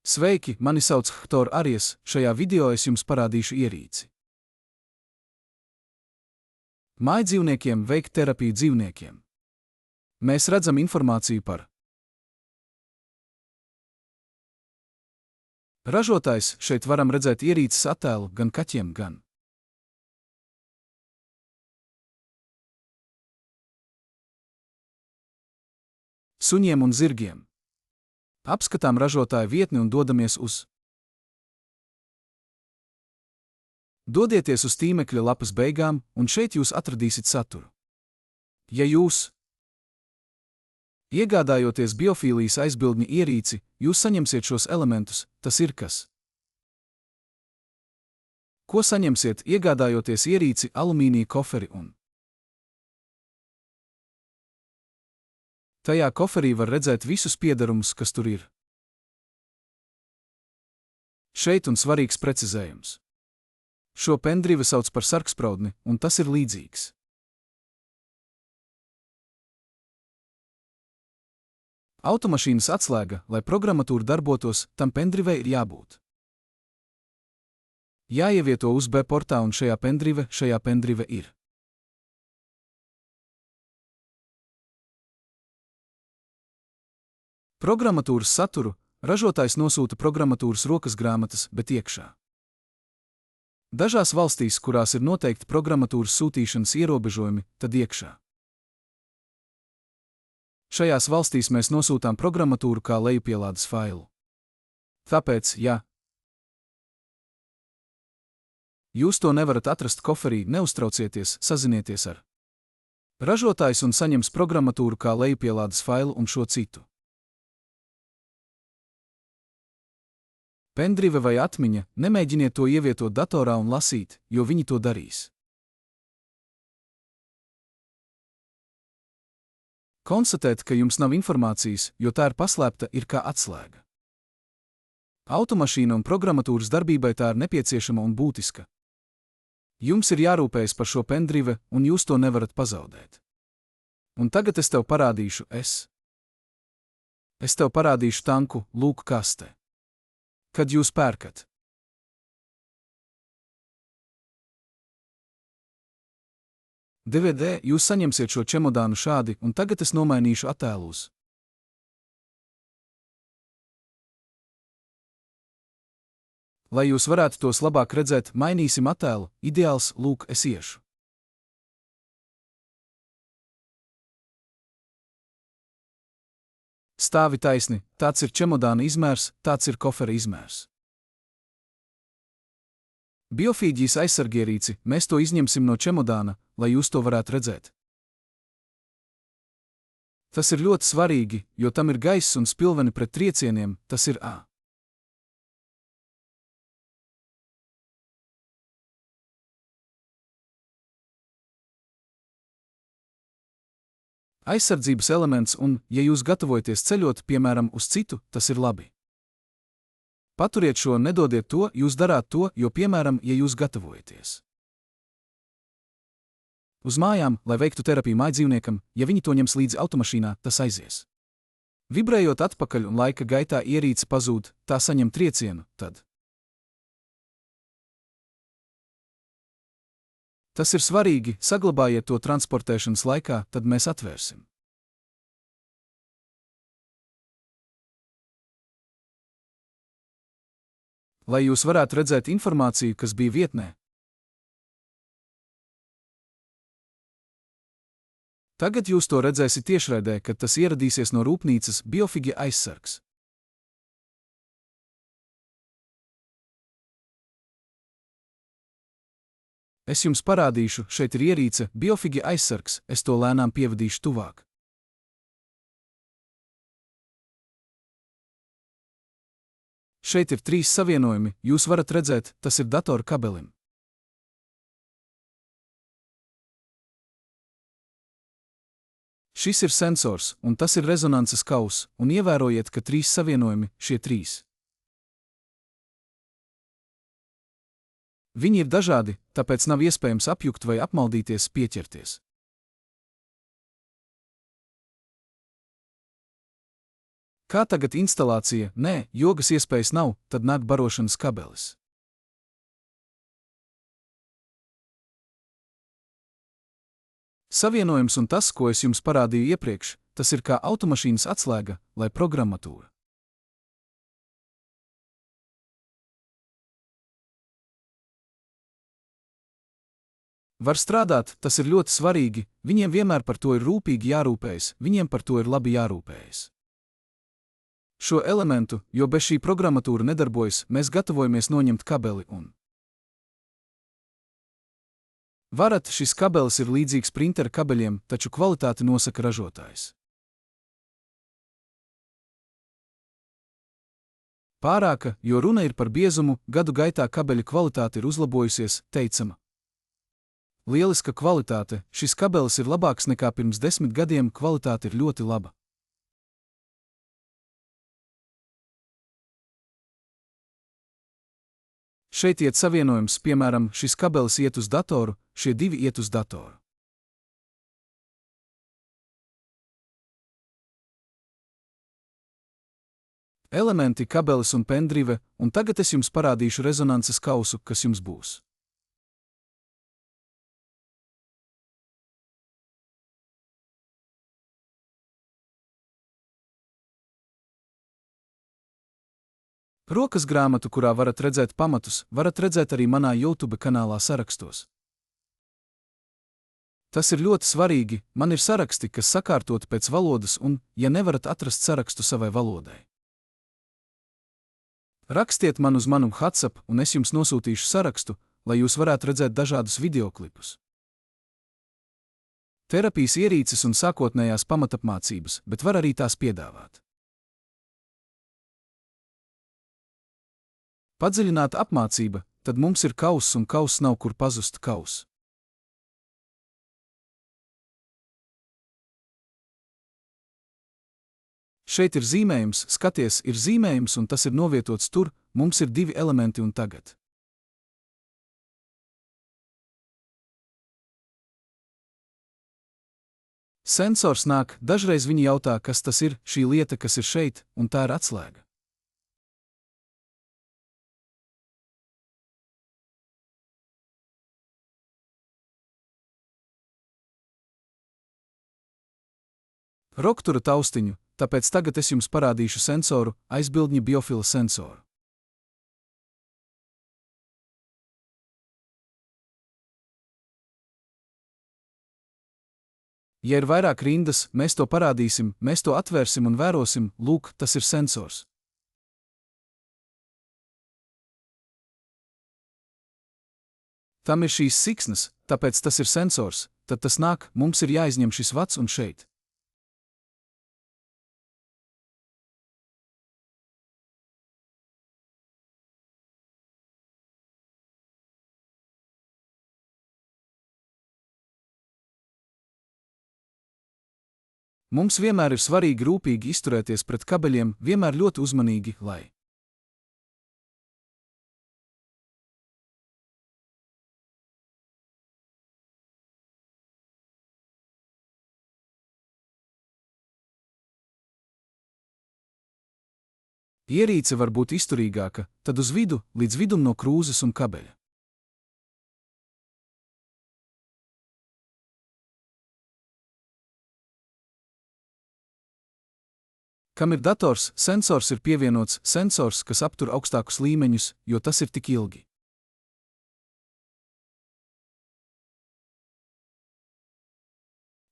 Sveiki, mani sauc Hector Aries, šajā video es jums parādīšu ierīci. Mājdzīvniekiem veikt terapiju dzīvniekiem. Mēs redzam informāciju par ražotājs. Šeit varam redzēt ierīces attēlu gan kaķiem, gan suņiem un zirgiem. Apskatām ražotāja vietni un dodamies uz Dodieties uz tīmekļa lapas beigām, un šeit jūs atradīsiet saturu. Ja jūs iegādājoties biofīlijas aizbildņa ierīci, jūs saņemsiet šos elementus, tas ir kas? Ko saņemsiet, iegādājoties ierīci, alumīnija koferi un tajā koferī var redzēt visus piedarumus, kas tur ir. Šeit un svarīgs precizējums. Šo pendrivu sauc par sarkspraudni, un tas ir līdzīgs automašīnas atslēga, lai programmatūra darbotos, tam pendrivei ir jābūt. Jāievieto USB portā un šajā pendrive ir programmatūras saturu. Ražotājs nosūta programmatūras rokas grāmatas, bet iekšā. Dažās valstīs, kurās ir noteikti programmatūras sūtīšanas ierobežojumi, tad iekšā. Šajās valstīs mēs nosūtām programmatūru kā lejupielādes failu. Tāpēc, ja jūs to nevarat atrast koferī, neuztraucieties, sazinieties ar ražotājs un saņems programmatūru kā lejupielādes failu un šo citu. Pendrive vai atmiņa, nemēģiniet to ievietot datorā un lasīt, jo viņi to darīs. Konstatēt, ka jums nav informācijas, jo tā ir paslēpta, ir kā atslēga. Automašīna un programmatūras darbībai tā ir nepieciešama un būtiska. Jums ir jārūpējas par šo pendrive, un jūs to nevarat pazaudēt. Un tagad es tev parādīšu, Es tev parādīšu tanku, lūk kaste. Kad jūs pērkat DVD, jūs saņemsiet šo čemodānu šādi, un tagad es nomainīšu attēlus. Lai jūs varētu tos labāk redzēt, mainīsim attēlu. Ideāls, lūk, es iešu. Stāvi taisni, tāds ir čemodāna izmērs, tāds ir kofera izmērs. Biofīģijas aizsargierīci, mēs to izņemsim no čemodāna, lai jūs to varētu redzēt. Tas ir ļoti svarīgi, jo tam ir gaiss un spilveni pret triecieniem, tas ir A. Aizsardzības elements un, ja jūs gatavojaties ceļot, piemēram, uz citu, tas ir labi. Paturiet šo, nedodiet to, jūs darāt to, jo, piemēram, ja jūs gatavojaties uz mājām, lai veiktu terapiju mājdzīvniekam, ja viņi to ņems līdzi automašīnā, tas aizies. Vibrējot atpakaļ un laika gaitā ierīce pazūd, tā saņem triecienu, tad tas ir svarīgi, saglabājiet to transportēšanas laikā, tad mēs atvērsim. Lai jūs varētu redzēt informāciju, kas bija vietnē. Tagad jūs to redzēsiet tiešraidē, kad tas ieradīsies no rūpnīcas Biofīģija aizsargs. Es jums parādīšu, šeit ir ierīce, Biofīģija aizsargs, es to lēnām pievadīšu tuvāk. Šeit ir 3 savienojumi, jūs varat redzēt, tas ir datora kabelim. Šis ir sensors, un tas ir rezonances kauss, un ievērojiet, ka 3 savienojumi, šie 3. Viņi ir dažādi, tāpēc nav iespējams apjukt vai apmaldīties, pieķerties. Kā tagad instalācija? Nē, jogas iespējas nav, tad nāk barošanas kabelis. Savienojums un tas, ko es jums parādīju iepriekš, tas ir kā automašīnas atslēga, lai programmatūra. Var strādāt, tas ir ļoti svarīgi, viņiem vienmēr par to ir rūpīgi jārūpējas, viņiem par to ir labi jārūpējas. Šo elementu, jo bez šī programmatūra nedarbojas, mēs gatavojamies noņemt kabeli un varat, šis kabelis ir līdzīgs printera kabeļiem, taču kvalitāti nosaka ražotājs. Pārāka, jo runa ir par biezumu, gadu gaitā kabeļa kvalitāte ir uzlabojusies, teicama. Lieliska kvalitāte, šis kabelis ir labāks nekā pirms 10 gadiem, kvalitāte ir ļoti laba. Šeit iet savienojums, piemēram, šis kabelis iet uz datoru, šie divi iet uz datoru. Elementi, kabelis un pendrive, un tagad es jums parādīšu rezonances kausu, kas jums būs. Rokas grāmatu, kurā varat redzēt pamatus, varat redzēt arī manā YouTube kanālā sarakstos. Tas ir ļoti svarīgi, man ir saraksti, kas sakārtoti pēc valodas un, ja nevarat atrast sarakstu savai valodai, rakstiet man uz manu WhatsApp un es jums nosūtīšu sarakstu, lai jūs varētu redzēt dažādus videoklipus. Terapijas ierīces un sākotnējās pamatapmācības, bet var arī tās piedāvāt. Padziļināta apmācība, tad mums ir kauss un kauss nav kur pazust kauss. Šeit ir zīmējums, skaties, ir zīmējums un tas ir novietots tur, mums ir divi elementi un tagad. Sensors nāk, dažreiz viņi jautā, kas tas ir, šī lieta, kas ir šeit, un tā ir atslēga. Roktura taustiņu, tāpēc tagad es jums parādīšu sensoru, aizbildņa biofila sensoru. Ja ir vairāk rindas, mēs to parādīsim, mēs to atvērsim un vērosim, lūk, tas ir sensors. Tam ir šīs siksnas, tāpēc tas ir sensors, tad tas nāk, mums ir jāizņem šis vads un šeit. Mums vienmēr ir svarīgi rūpīgi izturēties pret kabeļiem, vienmēr ļoti uzmanīgi, lai ierīce var būt izturīgāka, tad uz vidu, līdz vidum no krūzes un kabeļa. Kam ir dators, sensors ir pievienots, sensors, kas aptur augstākus līmeņus, jo tas ir tik ilgi.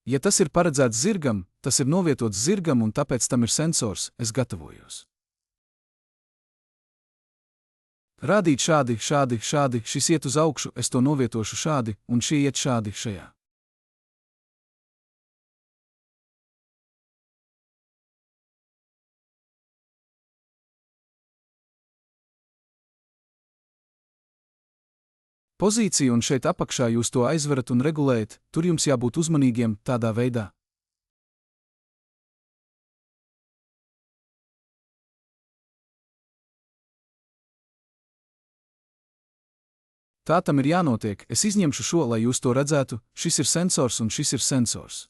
Ja tas ir paredzēts zirgam, tas ir novietots zirgam un tāpēc tam ir sensors, es gatavojos. Rādīt šādi, šis iet uz augšu, es to novietošu šādi, un šie iet šādi šajā. Pozīcija un šeit apakšā jūs to aizverat un regulējat, tur jums jābūt uzmanīgiem tādā veidā. Tā tam ir jānotiek, es izņemšu šo, lai jūs to redzētu, šis ir sensors un šis ir sensors.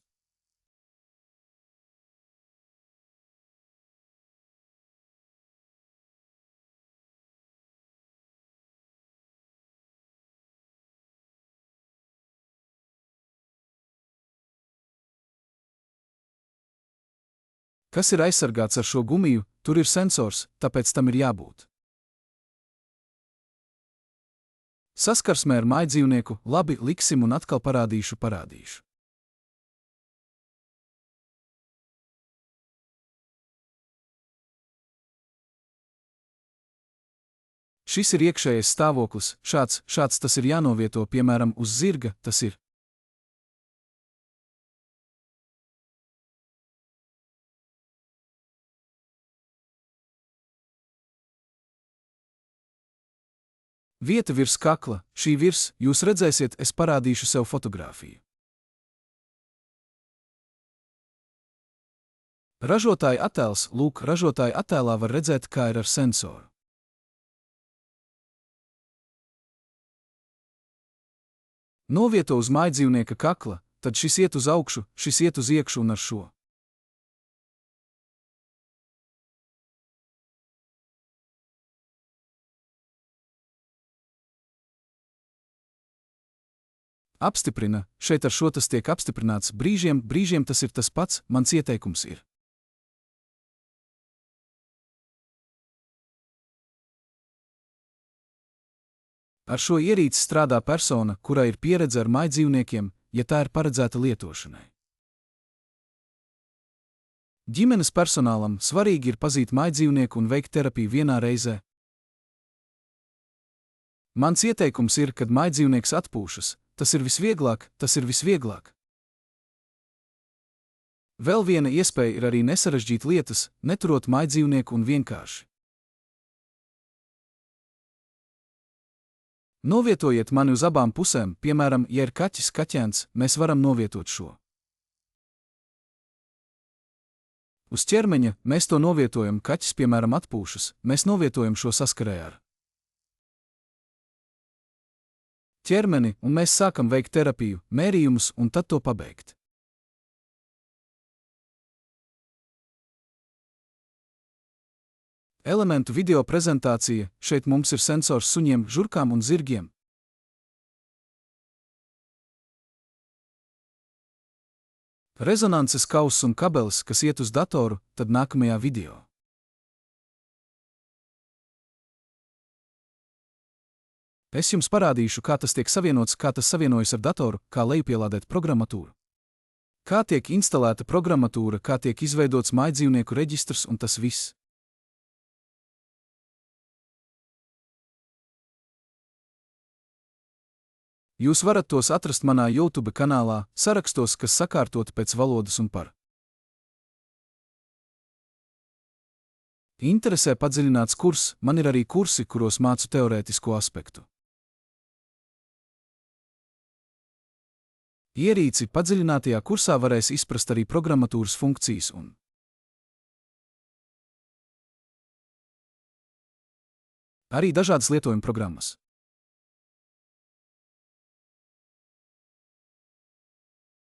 Kas ir aizsargāts ar šo gumiju, tur ir sensors, tāpēc tam ir jābūt. Saskarsmē ar mājdzīvnieku, labi, liksim un atkal parādīšu. Šis ir iekšējais stāvoklis, šāds tas ir jānovieto, piemēram, uz zirga, tas ir. Vieta virs kakla, šī virs, jūs redzēsiet, es parādīšu sev fotogrāfiju. Ražotāja attēls, lūk, ražotāja attēlā var redzēt, kā ir ar sensoru. Novieto uz mājdzīvnieka kakla, tad šis iet uz augšu, šis iet uz iekšu un ar šo. Apstiprina, šeit ar šo tas tiek apstiprināts, brīžiem tas ir tas pats, mans ieteikums ir. Ar šo ierīci strādā persona, kurai ir pieredze ar mājdzīvniekiem, ja tā ir paredzēta lietošanai. Ģimenes personālam svarīgi ir pazīt mājdzīvnieku un veikt terapiju vienā reizē. Mans ieteikums ir, kad mājdzīvnieks atpūšas, tas ir visvieglāk. Vēl viena iespēja ir arī nesarežģīt lietas, neturot mājdzīvnieku un vienkārši. Novietojiet mani uz abām pusēm, piemēram, ja ir kaķis, kaķēns, mēs varam novietot šo. Uz ķermeņa mēs to novietojam, kaķis, piemēram, atpūšas, mēs novietojam šo saskarē ar ķermeni, un mēs sākam veikt terapiju, mērījumus un tad to pabeigt. Elementu video prezentācija, šeit mums ir sensors suņiem, žurkām un zirgiem. Rezonances kauss un kabelis, kas iet uz datoru, tad nākamajā video. Es jums parādīšu, kā tas tiek savienots, kā tas savienojas ar datoru, kā lejupielādēt programmatūru. Kā tiek instalēta programmatūra, kā tiek izveidots mājdzīvnieku reģistrs un tas viss. Jūs varat tos atrast manā YouTube kanālā, sarakstos, kas sakārtoti pēc valodas un par. Interesē padziļināts kurs, man ir arī kursi, kuros mācu teorētisko aspektu. Ierīci padziļinātajā kursā varēs izprast arī programmatūras funkcijas un arī dažādas lietojuma programmas.